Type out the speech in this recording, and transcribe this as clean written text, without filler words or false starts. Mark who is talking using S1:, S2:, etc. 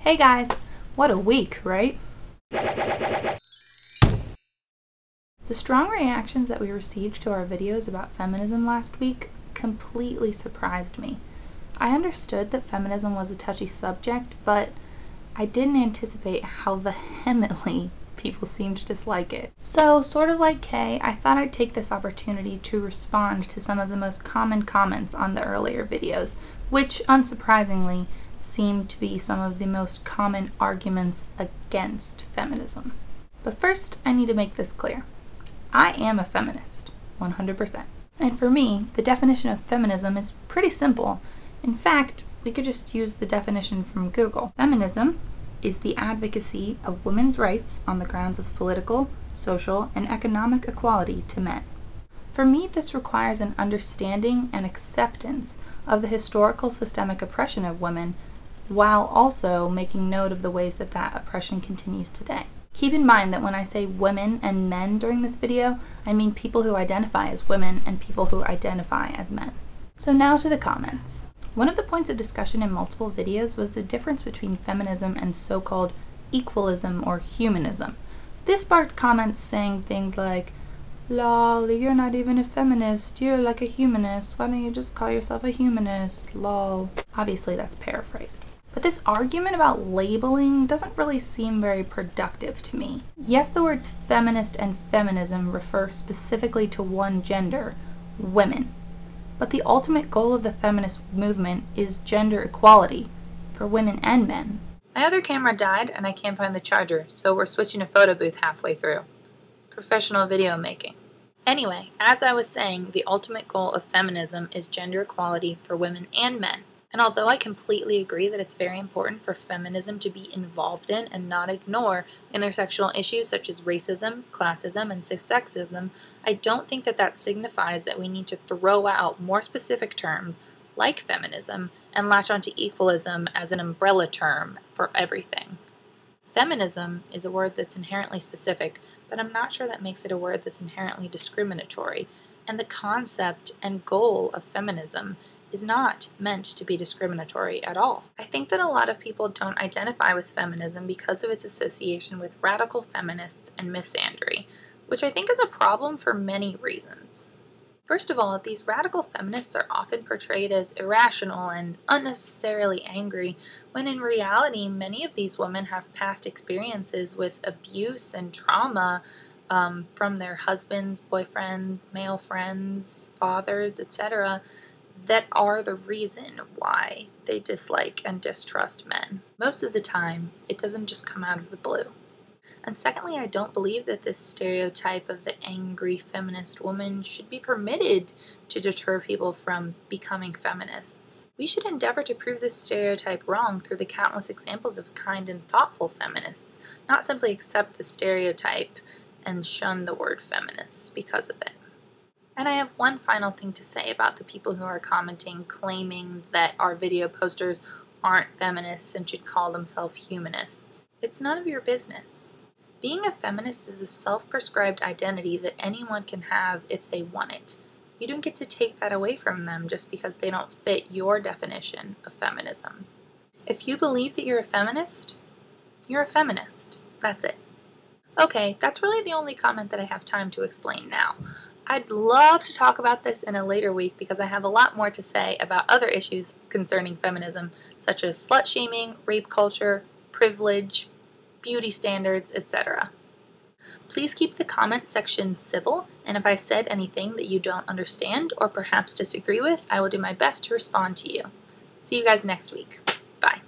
S1: Hey guys, what a week, right? The strong reactions that we received to our videos about feminism last week completely surprised me. I understood that feminism was a touchy subject, but I didn't anticipate how vehemently people seemed to dislike it. So, sort of like Kay, I thought I'd take this opportunity to respond to some of the most common comments on the earlier videos, which, unsurprisingly, seem to be some of the most common arguments against feminism. But first, I need to make this clear. I am a feminist, 100%. And for me, the definition of feminism is pretty simple. In fact, we could just use the definition from Google. Feminism is the advocacy of women's rights on the grounds of political, social, and economic equality to men. For me, this requires an understanding and acceptance of the historical systemic oppression of women, while also making note of the ways that that oppression continues today. Keep in mind that when I say women and men during this video, I mean people who identify as women and people who identify as men. So now to the comments. One of the points of discussion in multiple videos was the difference between feminism and so-called equalism or humanism. This sparked comments saying things like, "Lol, you're not even a feminist, you're like a humanist, why don't you just call yourself a humanist, lol." Obviously that's paraphrased. But this argument about labeling doesn't really seem very productive to me. Yes, the words feminist and feminism refer specifically to one gender, women. But the ultimate goal of the feminist movement is gender equality for women and men.
S2: My other camera died and I can't find the charger, so we're switching a photo booth halfway through. Professional video making. Anyway, as I was saying, the ultimate goal of feminism is gender equality for women and men. And although I completely agree that it's very important for feminism to be involved in and not ignore intersectional issues such as racism, classism, and sexism, I don't think that that signifies that we need to throw out more specific terms like feminism and latch onto equalism as an umbrella term for everything. Feminism is a word that's inherently specific, but I'm not sure that makes it a word that's inherently discriminatory, and the concept and goal of feminism is not meant to be discriminatory at all. I think that a lot of people don't identify with feminism because of its association with radical feminists and misandry, which I think is a problem for many reasons. First of all, these radical feminists are often portrayed as irrational and unnecessarily angry, when in reality many of these women have past experiences with abuse and trauma from their husbands, boyfriends, male friends, fathers, etc., that are the reason why they dislike and distrust men. Most of the time, it doesn't just come out of the blue. And secondly, I don't believe that this stereotype of the angry feminist woman should be permitted to deter people from becoming feminists. We should endeavor to prove this stereotype wrong through the countless examples of kind and thoughtful feminists, not simply accept the stereotype and shun the word feminist because of it. And I have one final thing to say about the people who are commenting claiming that our video posters aren't feminists and should call themselves humanists. It's none of your business. Being a feminist is a self-prescribed identity that anyone can have if they want it. You don't get to take that away from them just because they don't fit your definition of feminism. If you believe that you're a feminist, you're a feminist. That's it. Okay, that's really the only comment that I have time to explain now. I'd love to talk about this in a later week because I have a lot more to say about other issues concerning feminism, such as slut-shaming, rape culture, privilege, beauty standards, etc. Please keep the comment section civil, and if I said anything that you don't understand or perhaps disagree with, I will do my best to respond to you. See you guys next week. Bye.